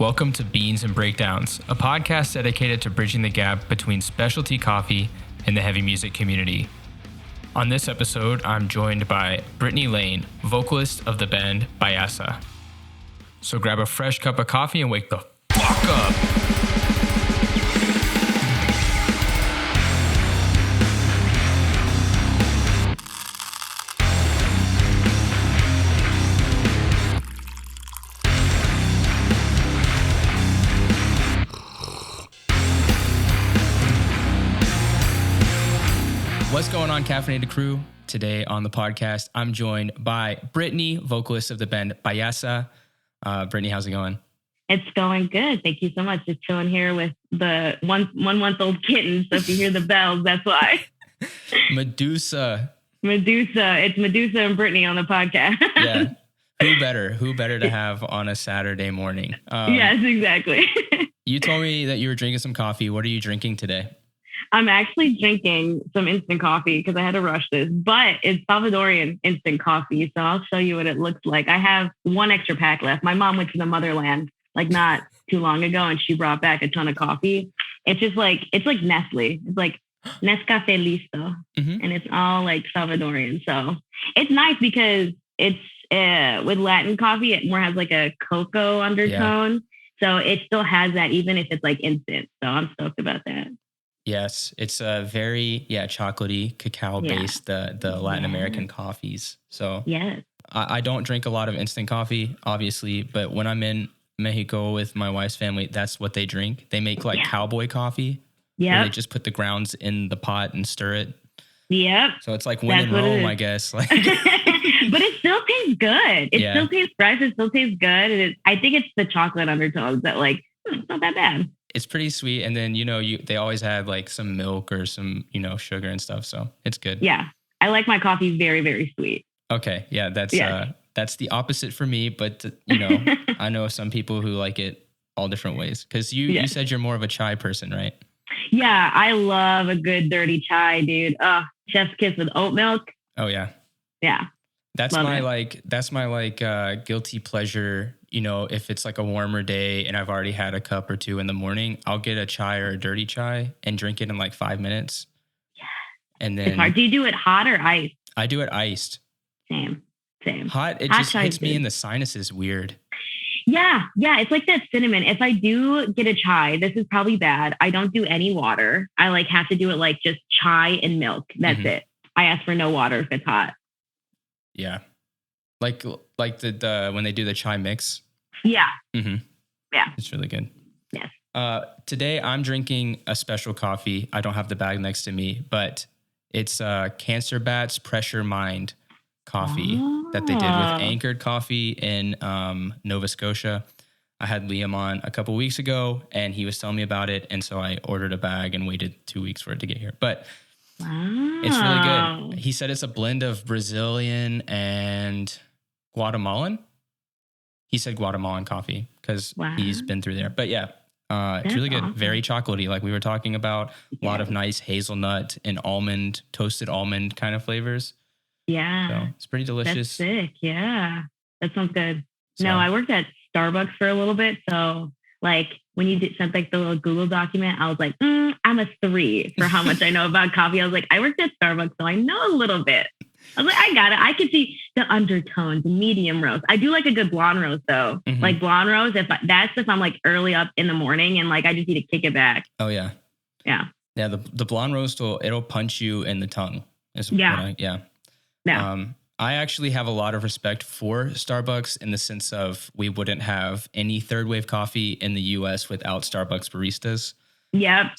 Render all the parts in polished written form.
Welcome to Beans and Breakdowns, a podcast dedicated to bridging the gap between specialty coffee and the heavy music community. On this episode, I'm joined by Brittany Lane, vocalist of the band Payasa. So grab a fresh cup of coffee and wake the fuck up. What's going on, Caffeinated Crew? Today on the podcast, I'm joined by Brittany, vocalist of the band Payasa. Brittany, how's it going? It's going good. Thank you so much. Just chilling here with the one month old kitten. So if you hear the bells, that's why. Medusa. It's Medusa and Brittany on the podcast. Yeah. Who better to have on a Saturday morning? Yes, exactly. You told me that you were drinking some coffee. What are you drinking today? I'm actually drinking some instant coffee because I had to rush this, but it's Salvadorian instant coffee. So I'll show you what it looks like. I have one extra pack left. My mom went to the motherland like not too long ago and she brought back a ton of coffee. It's like Nestle. It's like Nestle Listo. And it's all like Salvadorian. So it's nice because it's with Latin coffee, it more has like a cocoa undertone. Yeah. So it still has that even if it's like instant. So I'm stoked about that. Yes, it's a very chocolatey, cacao-based the Latin American coffees. So yes, I don't drink a lot of instant coffee, obviously, but when I'm in Mexico with my wife's family, that's what they drink. They make like cowboy coffee. Yeah, they just put the grounds in the pot and stir it. Yep. So it's like when in Rome, I guess. Like, but it still tastes good. It still tastes fresh. It still tastes good. I think it's the chocolate undertones that it's not that bad. It's pretty sweet. And then, they always have like some milk or some, sugar and stuff. So it's good. Yeah. I like my coffee very, very sweet. Okay. Yeah. That's the opposite for me. But, I know some people who like it all different ways. Because you said you're more of a chai person, right? Yeah. I love a good dirty chai, dude. Chef's kiss with oat milk. Oh, yeah. Yeah. That's my guilty pleasure. If it's like a warmer day and I've already had a cup or two in the morning, I'll get a chai or a dirty chai and drink it in like 5 minutes. Yeah. And then do you do it hot or iced? I do it iced. Same. Hot, it just hits me in the sinuses weird. Yeah. Yeah. It's like that cinnamon. If I do get a chai, this is probably bad. I don't do any water. I have to do it like just chai and milk. That's it. I ask for no water if it's hot. Yeah. Like the when they do the chai mix. Yeah. Yeah. It's really good. Yes. Today I'm drinking a special coffee. I don't have the bag next to me, but it's Cancer Bats Pressure Mind coffee that they did with Anchored Coffee in Nova Scotia. I had Liam on a couple weeks ago and he was telling me about it. And so I ordered a bag and waited 2 weeks for it to get here. But it's really good. He said it's a blend of Brazilian and Guatemalan. He said Guatemalan coffee because he's been through there. But yeah, it's really good. Awesome. Very chocolatey, like we were talking about. A lot of nice hazelnut and almond, toasted almond kind of flavors. Yeah. So it's pretty delicious. That's sick. Yeah. That sounds good. So, I worked at Starbucks for a little bit. So when you sent the little Google document, I was like, I'm a 3 for how much I know about coffee. I was like, I worked at Starbucks, so I know a little bit. I was like, I got it. I could see the undertones, medium roast. I do like a good blonde roast though. Like blonde roast, if I'm like early up in the morning and I just need to kick it back. Oh yeah. Yeah. Yeah. The blonde roast it'll punch you in the tongue. Yeah. I actually have a lot of respect for Starbucks in the sense of we wouldn't have any third wave coffee in the US without Starbucks baristas. Yep.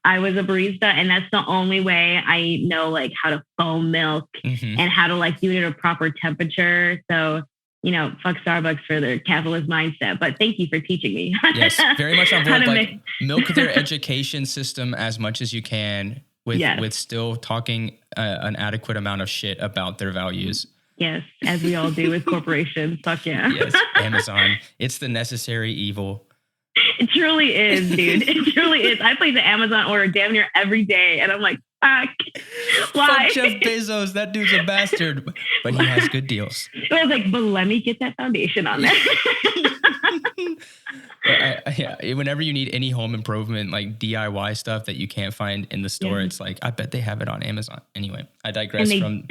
I was a barista and that's the only way I know how to foam milk and how to do it at a proper temperature. So, fuck Starbucks for their capitalist mindset, but thank you for teaching me. Yes, very much on board. Milk their education system as much as you can with still talking an adequate amount of shit about their values. Yes, as we all do with corporations. Fuck yeah. Yes, Amazon. It's the necessary evil. It truly is, dude. It truly is. I place an Amazon order damn near every day. And I'm like, Why? Fuck Jeff Bezos. That dude's a bastard, but he has good deals. I was like, but let me get that foundation on there. Yeah, whenever you need any home improvement, like DIY stuff that you can't find in the store, it's like, I bet they have it on Amazon. Anyway, I digress. And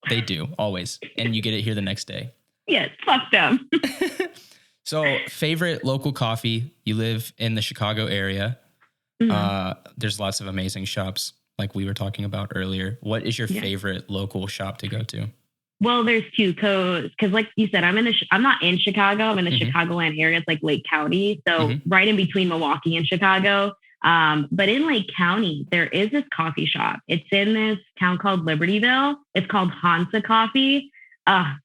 They do, always. And you get it here the next day. Yes, fuck them. So, favorite local coffee. You live in the Chicago area. There's lots of amazing shops like we were talking about earlier. What is your favorite local shop to go to? Well, there's two because like you said, I'm not in Chicago. I'm in the Chicagoland area. It's like Lake County. So right in between Milwaukee and Chicago. But in Lake County, there is this coffee shop. It's in this town called Libertyville. It's called Hansa Coffee.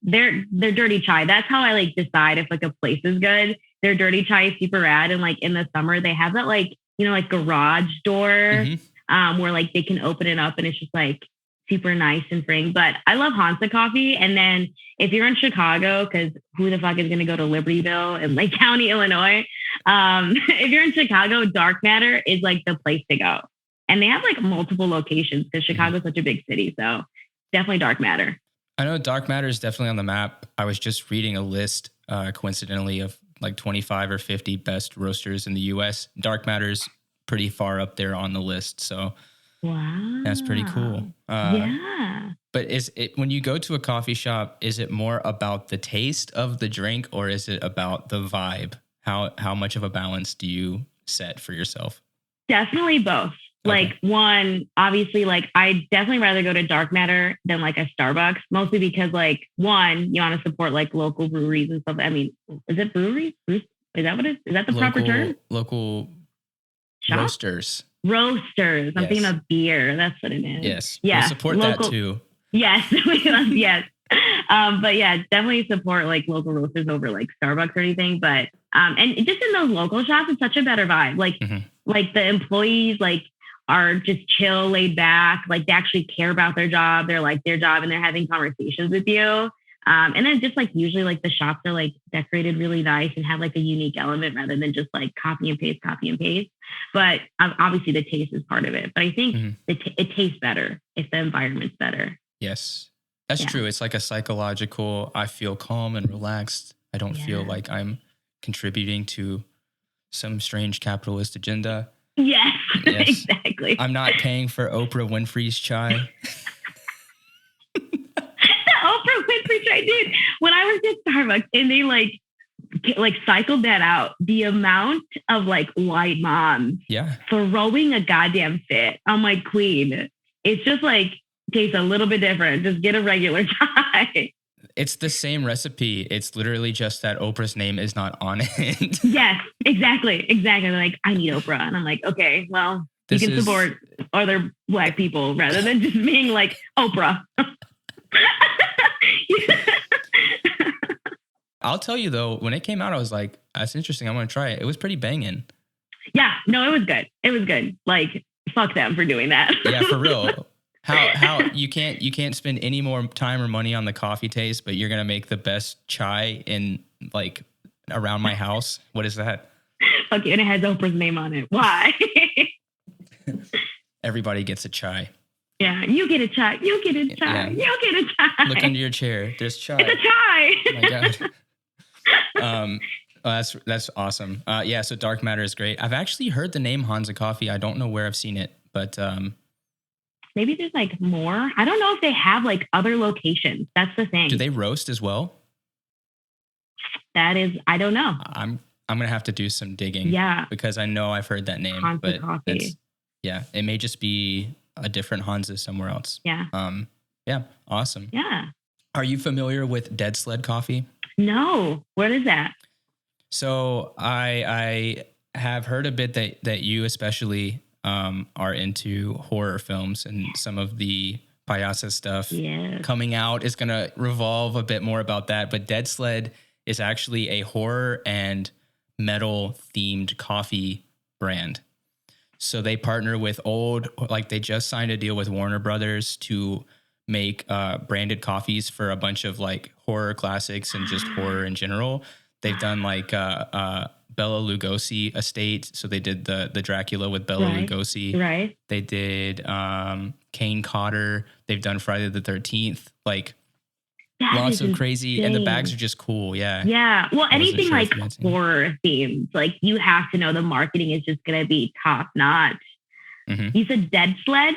Their dirty chai. That's how I like decide if like a place is good. Their dirty chai is super rad. And like in the summer, they have that like, you know, like garage door where like they can open it up and it's just like super nice and freeing. But I love Hansa Coffee. And then if you're in Chicago, because who the fuck is going to go to Libertyville in Lake County, Illinois? If you're in Chicago, Dark Matter is like the place to go. And they have like multiple locations because Chicago is such a big city. So definitely Dark Matter. I know Dark Matter is definitely on the map. I was just reading a list, coincidentally, of like 25 or 50 best roasters in the U.S. Dark Matter's pretty far up there on the list. So wow, that's pretty cool. Yeah. But is it, when you go to a coffee shop, is it more about the taste of the drink or is it about the vibe? How much of a balance do you set for yourself? Definitely both. Okay. Like one, obviously, like I definitely rather go to Dark Matter than like a Starbucks, mostly because like one, you want to support like local breweries and stuff. I mean, is it breweries? Is that what it is? Is that the proper term? Local Shop? roasters. Roasters. I'm thinking of beer. That's what it is. Yes. Yeah. We support that too. Yes. Yes. But yeah, definitely support like local roasters over like Starbucks or anything. But and just in those local shops, it's such a better vibe. Like like the employees like are just chill, laid back. Like they actually care about their job. They're like their job and they're having conversations with you. And then just like usually like the shops are like decorated really nice and have like a unique element rather than just like copy and paste. But obviously the taste is part of it. But I think it tastes better if the environment's better. Yes, that's true. It's like a psychological, I feel calm and relaxed. I don't feel like I'm contributing to some strange capitalist agenda. Yes, exactly. I'm not paying for Oprah Winfrey's chai. Oprah Winfrey chai, dude. When I was at Starbucks and they like cycled that out, the amount of like white moms throwing a goddamn fit. I'm like, queen, it's just like tastes a little bit different. Just get a regular chai. It's the same recipe. It's literally just that Oprah's name is not on it. Yes, exactly. They're like, I need Oprah. And I'm like, okay, well, you can support other Black people rather than just being like Oprah. I'll tell you though, when it came out, I was like, that's interesting. I want to try it. It was pretty banging. Yeah, no, it was good. It was good. Like, fuck them for doing that. Yeah, for real. How you can't spend any more time or money on the coffee taste, but you're gonna make the best chai in like around my house. What is that? Okay, and it has Oprah's name on it. Why? Everybody gets a chai. Yeah, you get a chai. You get a chai. Yeah. You get a chai. Look under your chair. There's chai. It's a chai. Oh my god. That's awesome. Yeah. So Dark Matter is great. I've actually heard the name Hansa Coffee. I don't know where I've seen it, but maybe there's like more. I don't know if they have like other locations. That's the thing. Do they roast as well? That is, I don't know. I'm gonna have to do some digging. Yeah, because I know I've heard that name, Hansa but Coffee. It may just be a different Hansa somewhere else. Yeah. Yeah. Awesome. Yeah. Are you familiar with Dead Sled Coffee? No. What is that? So I have heard a bit that you especially are into horror films, and some of the Payasa stuff coming out is going to revolve a bit more about that. But Dead Sled is actually a horror and metal themed coffee brand. So they partner with they just signed a deal with Warner Brothers to make branded coffees for a bunch of like horror classics and just horror in general. They've done like Bela Lugosi estate. So they did the Dracula with Bela Lugosi. Right. They did Kane Cotter. They've done Friday the 13th. Like lots of crazy, and the bags are just cool. Yeah. Yeah. Well, anything like horror themed, like you have to know the marketing is just going to be top notch. Mm-hmm. You said Dead Sled?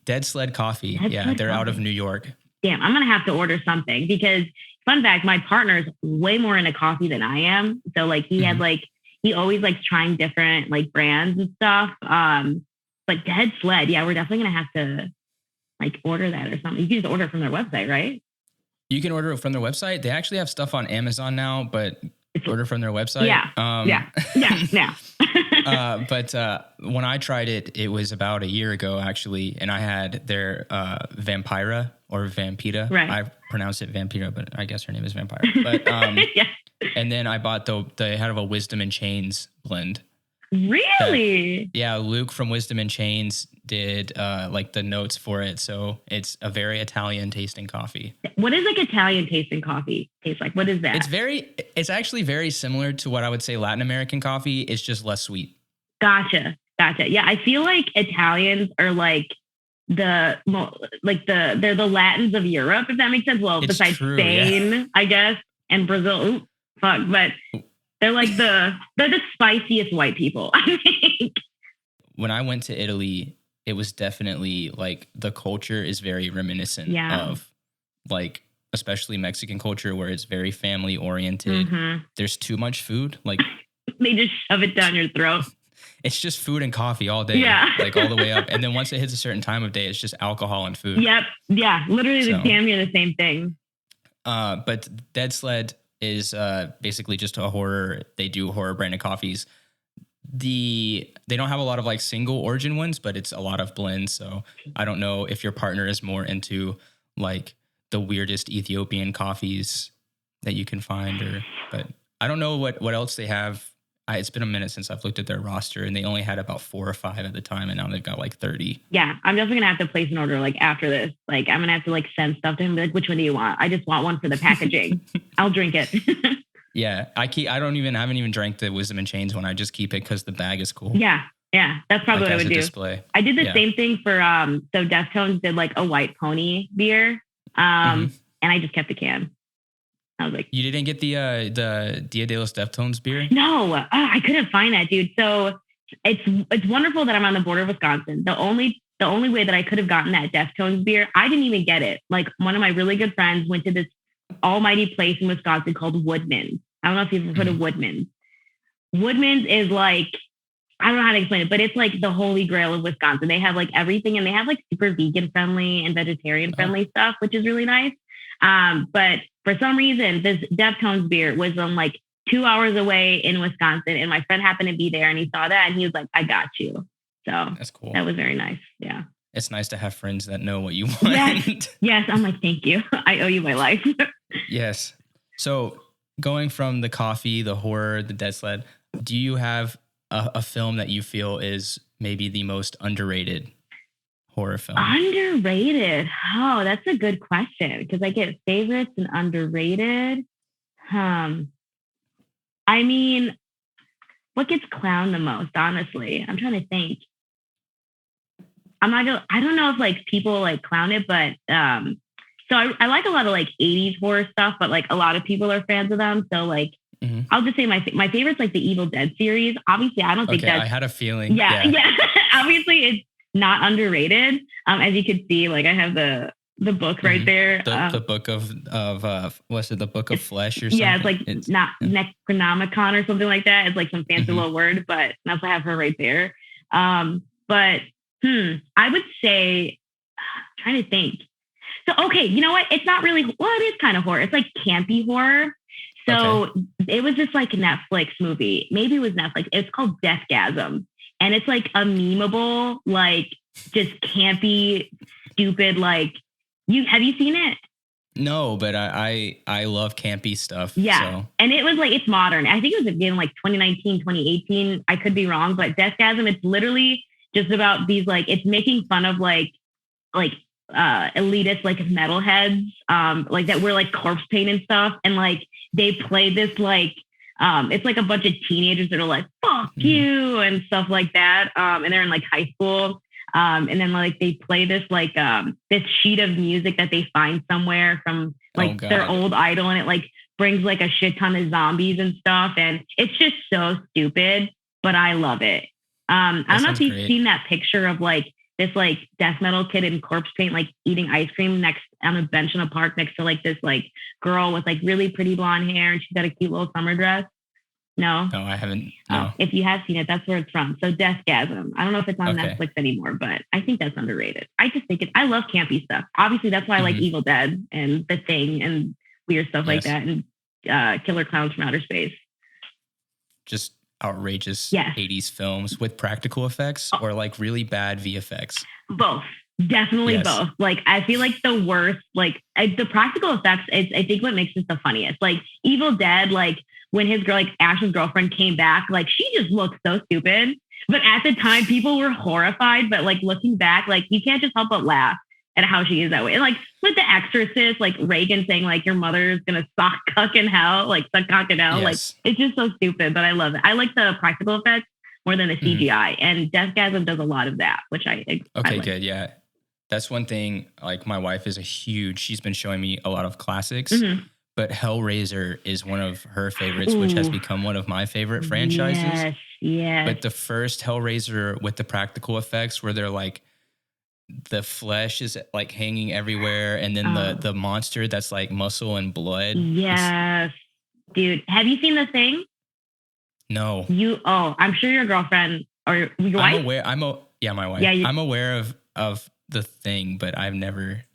Dead Sled Coffee. They're out of New York. Damn, I'm going to have to order something because fun fact, my partner's way more into coffee than I am. So like he had like, he always likes trying different like brands and stuff. But Dead Sled, we're definitely going to have to like order that or something. You can just order it from their website, right? You can order it from their website. They actually have stuff on Amazon now, but order from their website. But when I tried it, it was about a year ago actually, and I had their Vampira or Vampira. Right. I pronounce it Vampira, but I guess her name is Vampire. But and then I bought they had a Wisdom and Chains blend. Really? Luke from Wisdom and Chains did like the notes for it. So it's a very Italian tasting coffee. What is like Italian tasting coffee taste like? What is that? It's actually very similar to what I would say Latin American coffee. It's just less sweet. Gotcha. Yeah. I feel like Italians are like they're the Latins of Europe, if that makes sense. Well, besides Spain, I guess, and Brazil. But they're like they're the spiciest white people, I think. When I went to Italy, it was definitely like the culture is very reminiscent of like, especially Mexican culture where it's very family oriented. Mm-hmm. There's too much food. Like they just shove it down your throat. It's just food and coffee all day, like all the way up. And then once it hits a certain time of day, it's just alcohol and food. Yep. Yeah. Literally damn near the same thing. But Dead Sled is basically just they do horror branded coffees. They don't have a lot of like single origin ones, but it's a lot of blends. So I don't know if your partner is more into like the weirdest Ethiopian coffees that you can find, but I don't know what else they have. It's been a minute since I've looked at their roster, and they only had about 4 or 5 at the time, and now they've got like 30. Yeah, I'm definitely gonna have to place an order like after this. Like I'm gonna have to like send stuff to him, be like, which one do you want? I just want one for the packaging. I'll drink it. Yeah, I haven't even drank the Wisdom and Chains one. I just keep it because the bag is cool. Yeah, that's probably what I would do. Display. I did the same thing for so Deftones did like a White Pony beer, and I just kept the can. I was like, you didn't get the Dia de los Deftones beer? No, I couldn't find that, dude. So it's wonderful that I'm on the border of Wisconsin. The only way that I could have gotten that Deftones beer, I didn't even get it. Like one of my really good friends went to this almighty place in Wisconsin called Woodman's. I don't know if you've ever heard of Woodman's. Woodman's is like, I don't know how to explain it, but it's like the holy grail of Wisconsin. They have like everything, and they have like super vegan friendly and vegetarian friendly stuff, which is really nice. But for some reason, this Deftones beer was like 2 hours away in Wisconsin, and my friend happened to be there, and he saw that, and he was like, "I got you." So that's cool. That was very nice. Yeah, it's nice to have friends that know what you want. Yes. I'm like, thank you. I owe you my life. Yes. So going from the coffee, the horror, the Dead Sled, do you have a film that you feel is maybe the most underrated horror film? Underrated? Oh, that's a good question because I get favorites and underrated. I mean, what gets clowned the most, honestly? I'm trying to think. I don't know if like people like clown it, but so I like a lot of like 80s horror stuff, but like a lot of people are fans of them. So like I'll just say my favorite's like the Evil Dead series. Obviously, I don't think that's... I had a feeling. Yeah. Obviously, it's not underrated. As you can see, like I have the book right there. The book of what's it? The Book of Flesh or something? Yeah, it's like not Necronomicon or something like that. It's like some fancy little word, but I also have her right there. But I would say, trying to think. So, okay, you know what? It's not really, well, it is kind of horror. It's like campy horror. So it was just like a Netflix movie. Maybe it was Netflix. It's called Deathgasm. And it's like a memeable, like just campy, stupid, like have you seen it? No, but I love campy stuff. Yeah. So. And it was like, it's modern. I think it was again like 2019, 2018. I could be wrong, but Deathgasm, it's literally just about these, like, it's making fun of like elitist, like metalheads, like that wear like corpse paint and stuff. And like, they play this like It's like a bunch of teenagers that are like, fuck you and stuff like that. And they're in like high school. And then like they play this like this sheet of music that they find somewhere from like their old idol, and it like brings like a shit ton of zombies and stuff. And it's just so stupid, but I love it. I don't know if you've seen that picture of like this like death metal kid in corpse paint, like eating ice cream next on a bench in a park next to like this like girl with like really pretty blonde hair, and she's got a cute little summer dress. No, I haven't. No. If you have seen it, that's where it's from. So Deathgasm. I don't know if it's on Netflix anymore, but I think that's underrated. I just think I love campy stuff. Obviously, that's why I like Evil Dead and The Thing and weird stuff like that, and Killer Clowns from Outer Space. Just outrageous 80s films with practical effects or like really bad VFX. Both. Definitely both. Like, I feel like the worst, like the practical effects is, I think, what makes it the funniest. Like Evil Dead, like when his girl, like Ash's girlfriend came back, like she just looked so stupid. But at the time, people were horrified. But like looking back, like you can't just help but laugh at how she is that way. And like with The Exorcist, like Reagan saying like your mother's gonna suck cock in hell, like suck cock in hell. Like it's just so stupid, but I love it. I like the practical effects more than the CGI. And Deathgasm does a lot of that, which I like. Good, yeah. That's one thing. Like my wife is she's been showing me a lot of classics. But Hellraiser is one of her favorites, which has become one of my favorite franchises. Yes. But the first Hellraiser with the practical effects where they're like, the flesh is like hanging everywhere. And then the monster that's like muscle and blood. Yes. Dude, have you seen The Thing? No. I'm sure your girlfriend or your wife? I'm aware. My wife. Yeah, I'm aware of The Thing, but I've never,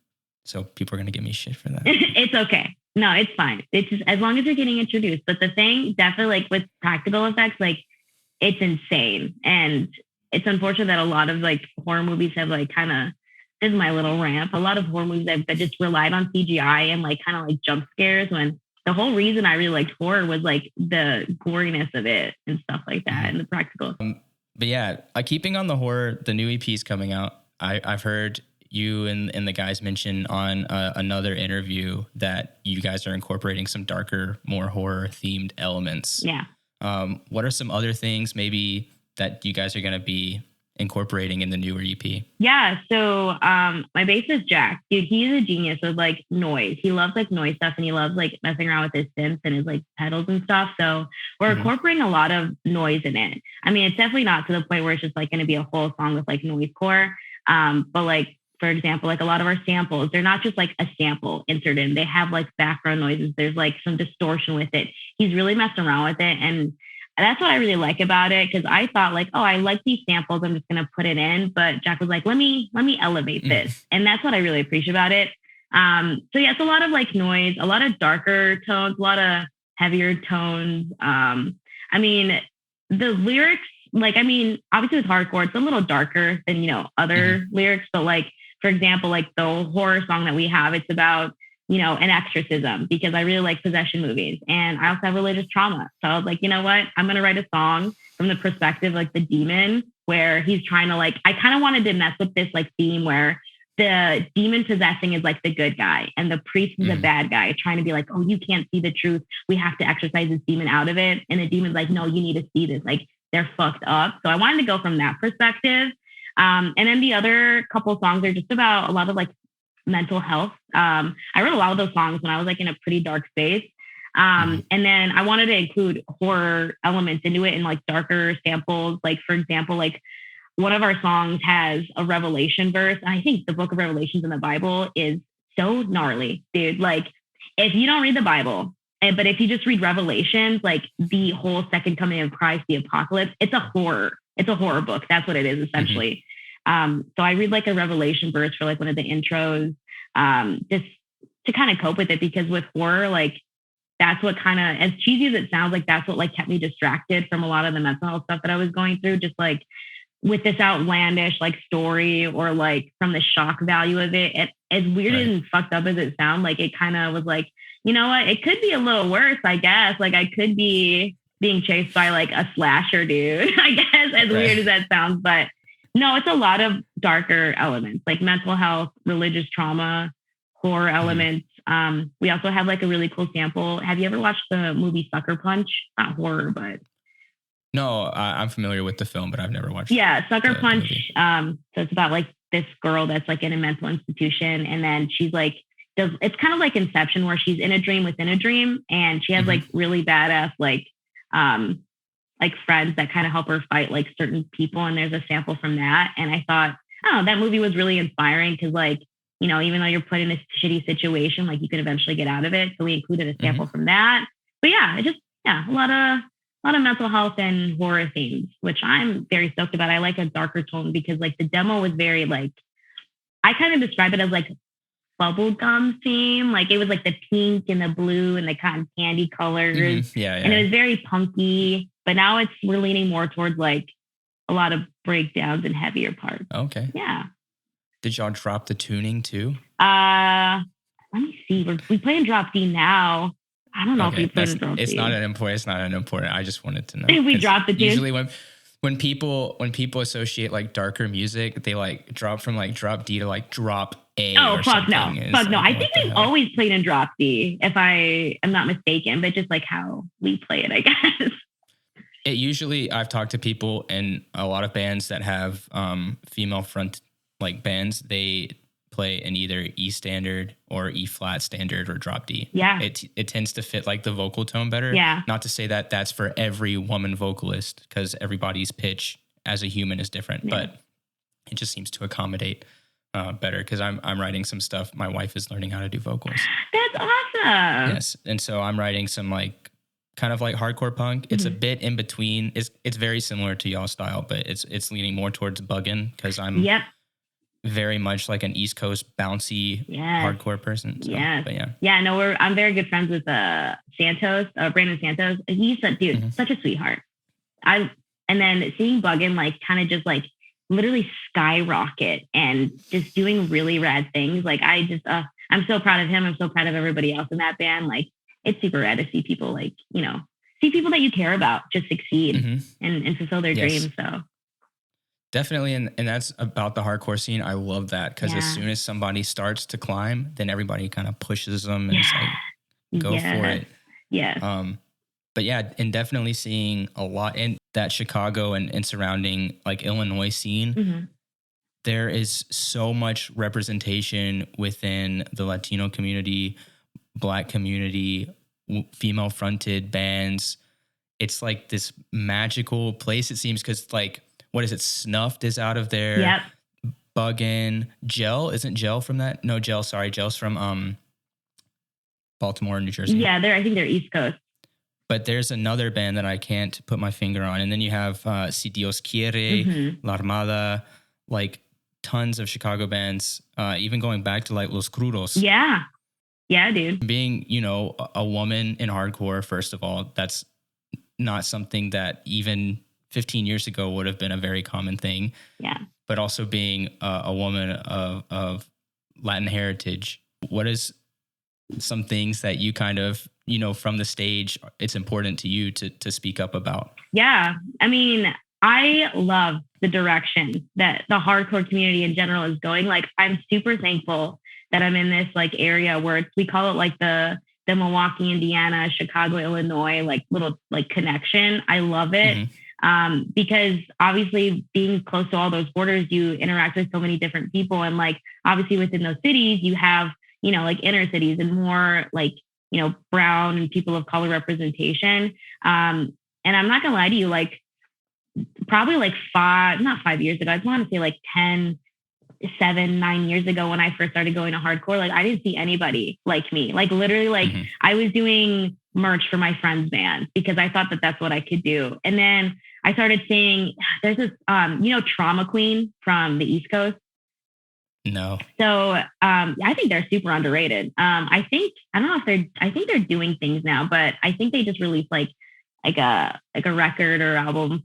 so people are going to give me shit for that. It's okay. No, it's fine. It's just as long as you're getting introduced. But The Thing, definitely, like with practical effects, like it's insane. And it's unfortunate that a lot of like horror movies have like kind of, this is my little rant, a lot of horror movies that just relied on CGI and like kind of like jump scares, when the whole reason I really liked horror was like the goriness of it and stuff like that and the practical. But yeah, keeping on the horror, the new EP is coming out. I've heard you and the guys mention on another interview that you guys are incorporating some darker, more horror themed elements. Yeah. What are some other things maybe that you guys are going to be incorporating in the newer EP? Yeah. So my bassist Jack, dude, he's a genius with like noise. He loves like noise stuff, and he loves like messing around with his synths and his like pedals and stuff. So we're incorporating a lot of noise in it. I mean, it's definitely not to the point where it's just like going to be a whole song with like noise core. But like, for example, like a lot of our samples, they're not just like a sample inserted in. They have like background noises. There's like some distortion with it. He's really messing around with it. And that's what I really like about it. Cause I thought like, oh, I like these samples, I'm just going to put it in. But Jack was like, let me elevate this. And that's what I really appreciate about it. So yeah, it's a lot of like noise, a lot of darker tones, a lot of heavier tones. I mean, the lyrics, like, I mean, obviously with hardcore, it's a little darker than, you know, other lyrics. But like, for example, like the horror song that we have, it's about, you know, an exorcism, because I really like possession movies, and I also have religious trauma. So I was like, you know what, I'm going to write a song from the perspective, like the demon, where he's trying to like, I kind of wanted to mess with this like theme where the demon possessing is like the good guy and the priest is a bad guy, trying to be like, oh, you can't see the truth. We have to exorcise this demon out of it. And the demon's like, no, you need to see this. Like, they're fucked up. So I wanted to go from that perspective. And then the other couple songs are just about a lot of like mental health. I wrote a lot of those songs when I was like in a pretty dark space. And then I wanted to include horror elements into it and like darker samples. Like, for example, like one of our songs has a Revelation verse. I think the book of Revelations in the Bible is so gnarly, dude. Like, if you don't read the Bible, but if you just read Revelations, like the whole second coming of Christ, the apocalypse, it's a horror. It's a horror book. That's what it is, essentially. So I read like a Revelation verse for like one of the intros, just to kind of cope with it, because with horror, like that's what kind of, as cheesy as it sounds, like that's what like kept me distracted from a lot of the mental health stuff that I was going through, just like with this outlandish like story, or like from the shock value of it. As weird and fucked up as it sounds, like it kind of was like, you know what, it could be a little worse, I guess. Like I could be being chased by like a slasher dude, I guess, as weird as that sounds. But no, it's a lot of darker elements, like mental health, religious trauma, horror elements. We also have like a really cool sample. Have you ever watched the movie Sucker Punch? Not horror, but No, I'm familiar with the film, but I've never watched. Yeah, Sucker Punch. So it's about like this girl that's like in a mental institution, and then she's like, it's kind of like Inception, where she's in a dream within a dream, and she has like really badass like friends that kind of help her fight like certain people. And there's a sample from that, and I thought, oh, that movie was really inspiring because like, you know, even though you're put in a shitty situation, like you can eventually get out of it. So we included a sample from that. But yeah, a lot of mental health and horror themes, which I'm very stoked about. I like a darker tone because like the demo was very like, I kind of describe it as like bubblegum theme. Like it was like the pink and the blue and the cotton candy colors. Yeah. And it was very punky, but now we're leaning more towards like a lot of breakdowns and heavier parts. Okay. Yeah. Did y'all drop the tuning too? Let me see. We play in drop D now. I don't know if we put in drop D. It's not an important. I just wanted to know. We dropped the tune. Usually when people associate like darker music, they like drop from like drop D to like drop A. Oh, fuck no. Fuck no. I think we've always played in drop D, if I am not mistaken, but just like how we play it, I guess. It usually, I've talked to people in a lot of bands that have female front like bands, they play in either E standard or E flat standard or drop D. Yeah. It tends to fit like the vocal tone better. Yeah. Not to say that that's for every woman vocalist, because everybody's pitch as a human is different, but it just seems to accommodate better, because I'm writing some stuff. My wife is learning how to do vocals. That's awesome. Yes. And so I'm writing some like kind of like hardcore punk. It's a bit in between. It's very similar to y'all style, but it's leaning more towards buggin', because I'm very much like an East Coast bouncy hardcore person. So, I'm very good friends with Santos, Brandon Santos. He's a dude, such a sweetheart. And then seeing Buggin like kind of just like literally skyrocket and just doing really rad things. Like I'm so proud of him. I'm so proud of everybody else in that band. Like it's super rad to see people like, you know, see people that you care about just succeed and fulfill their dreams. So definitely. And that's about the hardcore scene. I love that, because as soon as somebody starts to climb, then everybody kind of pushes them and it's like, go for it. Yeah. But yeah, and definitely seeing a lot in that Chicago and surrounding like Illinois scene. There is so much representation within the Latino community, Black community, female fronted bands. It's like this magical place, it seems, because like, what is it? Snuffed is out of there. Yep. Buggin'. Gel. Isn't Gel from that? No, Gel. Sorry. Gel's from Baltimore, New Jersey. Yeah, I think they're East Coast. But there's another band that I can't put my finger on. And then you have Si Dios Quiere, La Armada, like tons of Chicago bands, even going back to like Los Crudos. Yeah. Yeah, dude. Being, you know, a woman in hardcore, first of all, that's not something that even 15 years ago would have been a very common thing. Yeah. But also being a woman of Latin heritage, what is some things that you kind of, you know, from the stage, it's important to you to speak up about? Yeah. I mean, I love the direction that the hardcore community in general is going. Like, I'm super thankful that I'm in this like area where we call it like the Milwaukee, Indiana, Chicago, Illinois, like little like connection. I love it. Because obviously being close to all those borders, you interact with so many different people. And like, obviously within those cities, you have, you know, like inner cities and more like, you know, brown and people of color representation. And I'm not gonna lie to you, like probably like not 5 years ago, I want to say like 9 years ago when I first started going to hardcore, like I didn't see anybody like me. Like literally, like I was doing merch for my friend's band because I thought that that's what I could do. And then I started seeing there's this, you know, Trauma Queen from the East Coast. No. So I think they're super underrated. I think they're doing things now, but I think they just released like a record or album,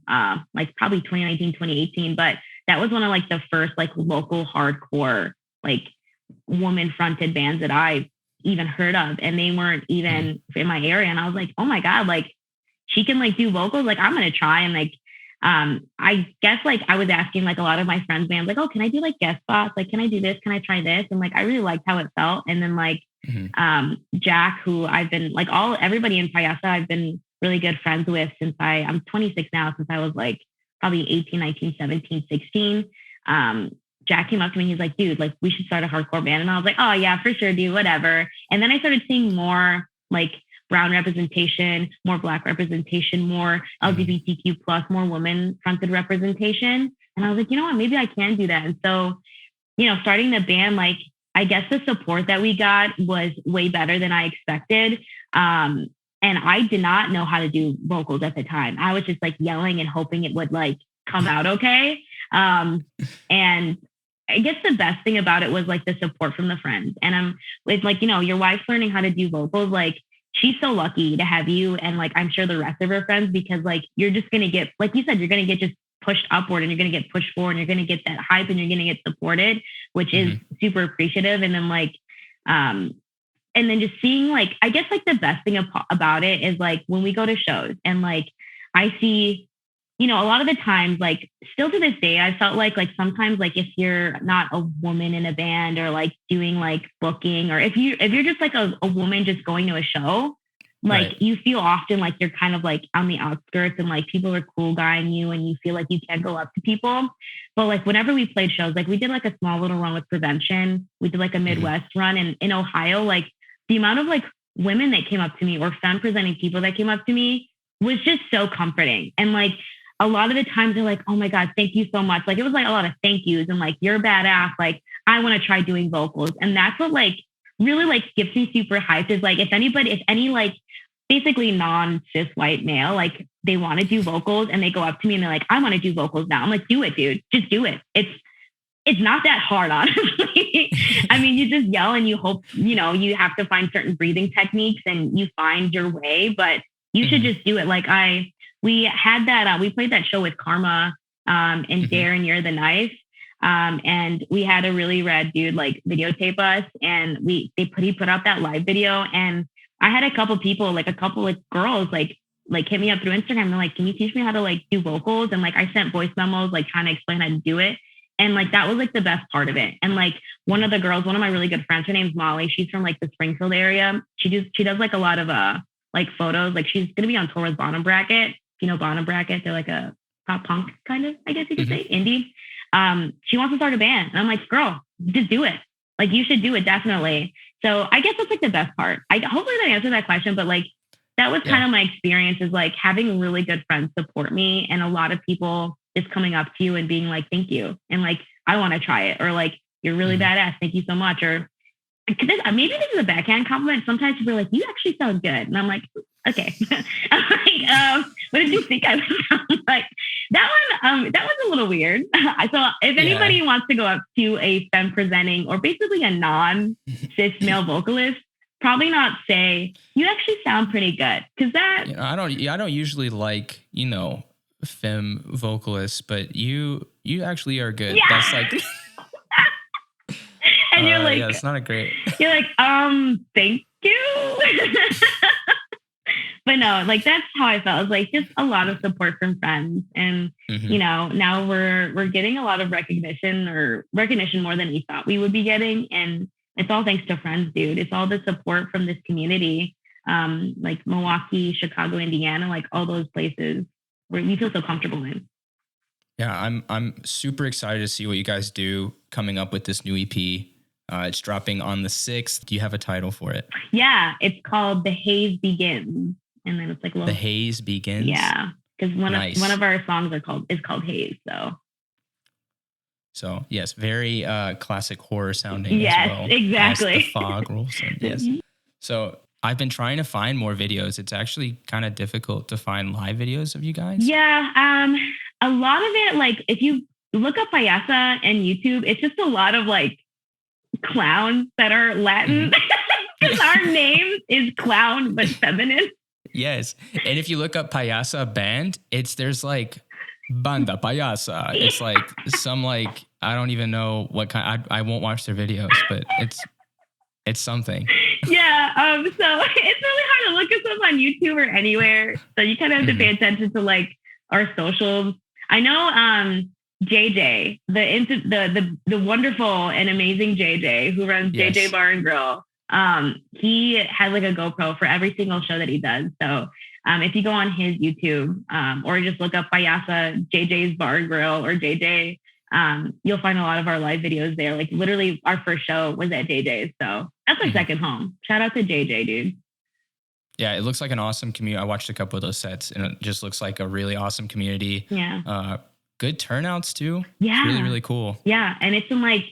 like probably 2019, 2018. But that was one of like the first like local hardcore, like woman fronted bands that I even heard of. And they weren't even in my area. And I was like, oh my God, like she can like do vocals. Like I'm going to try. And like, I guess like I was asking like a lot of my friends bands, like, oh, can I do like guest spots? Like, can I do this? Can I try this? And like, I really liked how it felt. And then like, Jack, who I've been like everybody in Payasa, I've been really good friends with since I'm 26 now, since I was like probably 18, 19, 17, 16. Jack came up to me. He's like, dude, like we should start a hardcore band. And I was like, oh yeah, for sure, dude, whatever. And then I started seeing more like brown representation, more Black representation, more LGBTQ plus, more women fronted representation. And I was like, you know what, maybe I can do that. And so, starting the band, like, I guess the support that we got was way better than I expected. And I did not know how to do vocals at the time. I was just like yelling and hoping it would like come out okay. And I guess the best thing about it was like the support from the friends. And I'm with like, your wife's learning how to do vocals. Like she's so lucky to have you. And like, I'm sure the rest of her friends, because like, you're just going to get, like you said, you're going to get just pushed upward and you're going to get pushed forward and you're going to get that hype and you're going to get supported, which is super appreciative. And then like, and then just seeing like, I guess like the best thing about it is like when we go to shows and like, I see, a lot of the times, like still to this day, I felt like sometimes like if you're not a woman in a band or like doing like booking, or if you're just like a woman just going to a show, like you feel often like you're kind of like on the outskirts and like people are cool guying you and you feel like you can't go up to people. But like whenever we played shows, like we did like a small little run with Prevention. We did like a Midwest run, and in Ohio, like the amount of like women that came up to me or femme presenting people that came up to me was just so comforting. And like a lot of the times they're like, oh my God, thank you so much. Like it was like a lot of thank yous and like, you're badass. Like I want to try doing vocals. And that's what like really like gets me super hyped is like, if any like basically non-cis white male, like they want to do vocals and they go up to me and they're like, I want to do vocals now. I'm like, do it, dude. Just do it. It's not that hard, honestly. I mean, you just yell and you hope, you have to find certain breathing techniques and you find your way, but you should just do it. Like we had that, we played that show with Karma and Darren, You're the Knife. And we had a really rad dude like videotape us, and he put out that live video. And I had a couple people, like a couple of girls, like hit me up through Instagram. They're like, can you teach me how to like do vocals? And like, I sent voice memos, like trying to explain how to do it. And like, that was like the best part of it. And like one of my really good friends, her name's Molly. She's from like the Springfield area. She does like a lot of like photos. Like she's going to be on tour with Bottom Bracket. Bottom Bracket, they're like a pop punk kind of, I guess you could say, indie. She wants to start a band. And I'm like, girl, just do it. Like you should do it, definitely. So I guess that's like the best part. Hopefully that answered that question, but like that was kind of my experience, is like having really good friends support me and a lot of people just coming up to you and being like, thank you. And like, I want to try it, or like, you're really badass. Thank you so much. Or maybe this is a backhand compliment. Sometimes people are like, you actually sound good. And I'm like, okay. I'm like, what did you think I would sound like? That was a little weird. So if anybody wants to go up to a femme presenting or basically a non-cis male vocalist, probably not say, you actually sound pretty good. Cause that, I don't usually like, femme vocalists, but you actually are good. Yeah. That's like, and you're like, it's not a great, you're like, thank you. But no, like that's how I felt. It was like just a lot of support from friends. And, now we're getting a lot of recognition more than we thought we would be getting. And it's all thanks to friends, dude. It's all the support from this community, like Milwaukee, Chicago, Indiana, like all those places where you feel so comfortable in. Yeah, I'm super excited to see what you guys do coming up with this new EP. It's dropping on the 6th. Do you have a title for it? Yeah, it's called The Haze Begins. And then it's like The Haze Begins? Yeah, because one of our songs is called Haze. So yes, very classic horror sounding. Yes, as well, exactly. As the fog rolls in. Yes. So I've been trying to find more videos. It's actually kind of difficult to find live videos of you guys. Yeah, a lot of it, like if you look up Payasa and YouTube, it's just a lot of like clowns that are Latin. Because our name is clown but feminine. Yes. And if you look up Payasa band, there's like Banda Payasa. It's like some like, I don't even know what kind. I won't watch their videos, but it's something. Yeah. So it's really hard to look us up on YouTube or anywhere. So you kind of have to pay attention to like our socials. I know JJ, the wonderful and amazing JJ who runs JJ Bar and Grill. He has like a GoPro for every single show that he does. So if you go on his YouTube or just look up Payasa, JJ's Bar and Grill or JJ, you'll find a lot of our live videos there. Like literally our first show was at JJ's. So that's my second home. Shout out to JJ, dude. Yeah, it looks like an awesome community. I watched a couple of those sets and it just looks like a really awesome community. Yeah. Good turnouts too. Yeah. It's really, really cool. Yeah. And it's in like,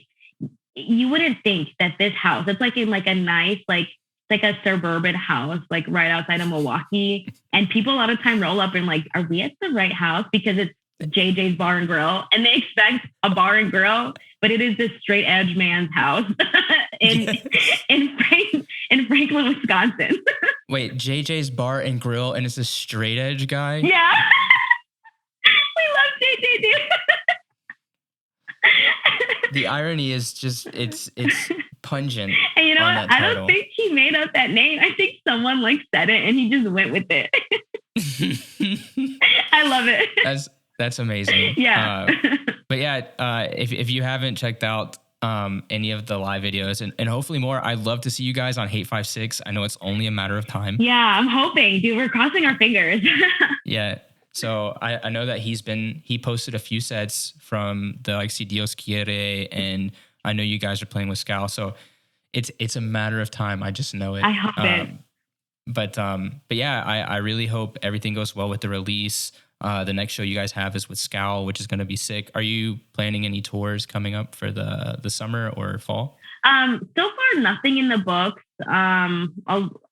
you wouldn't think that this house, it's like in like a nice, like a suburban house, like right outside of Milwaukee. And people a lot of time roll up and like, are we at the right house? Because it's JJ's Bar and Grill and they expect a bar and grill, but it is this straight edge man's house in Franklin, Wisconsin. Wait, JJ's Bar and Grill and it's a straight edge guy? Yeah. We love JJ, dude. The irony is just, it's pungent. And you know what? I title. don't think he made up that name. I think someone like said it and he just went with it. I love it. That's amazing. Yeah. But yeah, if you haven't checked out any of the live videos and hopefully more, I'd love to see you guys on Hate 56. I know it's only a matter of time. Yeah, I'm hoping, dude. We're crossing our fingers. Yeah. So I know that he posted a few sets from the like Si Dios Quiere, and I know you guys are playing with Scal. So it's a matter of time. I just know it. I hope it. But yeah, I really hope everything goes well with the release. The next show you guys have is with Scal, which is going to be sick. Are you planning any tours coming up for the summer or fall? So far, nothing in the books.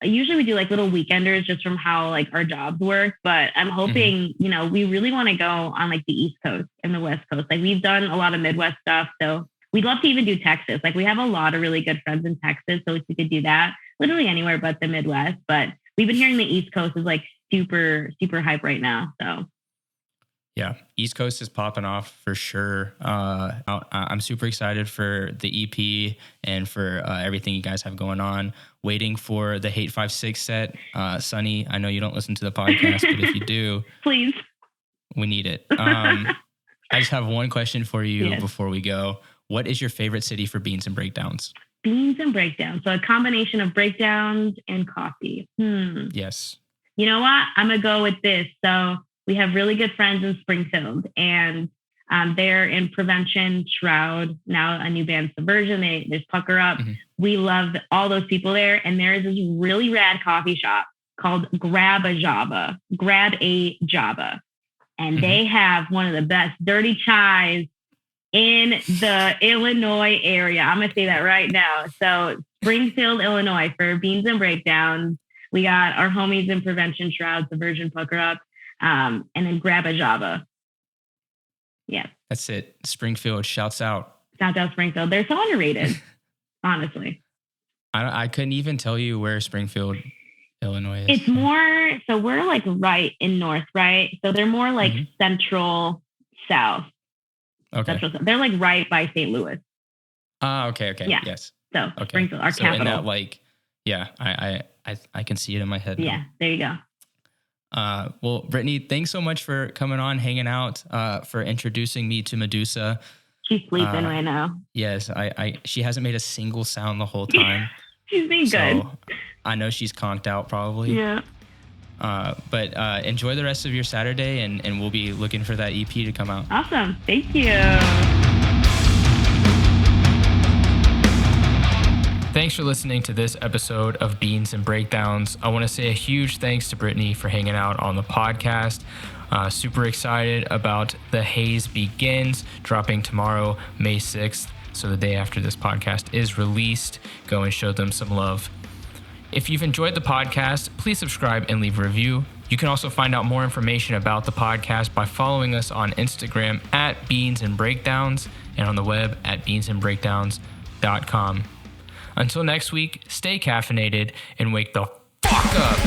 Usually we do like little weekenders just from how like our jobs work, but I'm hoping, we really want to go on like the East Coast and the West Coast. Like we've done a lot of Midwest stuff. So we'd love to even do Texas. Like we have a lot of really good friends in Texas. So if we could do that literally anywhere but the Midwest, but we've been hearing the East Coast is like super, super hype right now. So yeah, East Coast is popping off for sure. I'm super excited for the EP and for everything you guys have going on. Waiting for the Hate 56 set. Sunny, I know you don't listen to the podcast, but if you do, please, we need it. I just have one question for you before we go. What is your favorite city for beans and breakdowns? Beans and breakdowns. So a combination of breakdowns and coffee. Yes. You know what? I'm going to go with this. So we have really good friends in Springfield, and they're in Prevention, Shroud, now a new band, Subversion. There's Pucker Up. Mm-hmm. We love all those people there. And there is this really rad coffee shop called Grab a Java. And they have one of the best dirty chais in the Illinois area. I'm going to say that right now. So Springfield, Illinois for Beans and Breakdowns. We got our homies in Prevention, Shroud, Subversion, Pucker Up. And then Grab a Java. Yeah. That's it. Springfield, shouts out. Shouts out Springfield. They're so underrated, honestly. I couldn't even tell you where Springfield, Illinois is. It's more, so we're like right in north, right? So they're more like central south. Okay. Central south. They're like right by St. Louis. Okay. Yeah. Yes. So Springfield, our capital. In that, like, yeah, I can see it in my head. Yeah, there you go. Well, Brittany, thanks so much for coming on, hanging out, for introducing me to Medusa. She's sleeping right now. Yes, she hasn't made a single sound the whole time. She's being good. I know she's conked out probably. Yeah. But enjoy the rest of your Saturday, and we'll be looking for that EP to come out. Awesome. Thank you. Thanks for listening to this episode of Beans and Breakdowns. I want to say a huge thanks to Brittany for hanging out on the podcast. Super excited about The Haze Begins, dropping tomorrow, May 6th. So the day after this podcast is released. Go and show them some love. If you've enjoyed the podcast, please subscribe and leave a review. You can also find out more information about the podcast by following us on Instagram at Beans and Breakdowns and on the web at beansandbreakdowns.com. Until next week, stay caffeinated and wake the fuck up.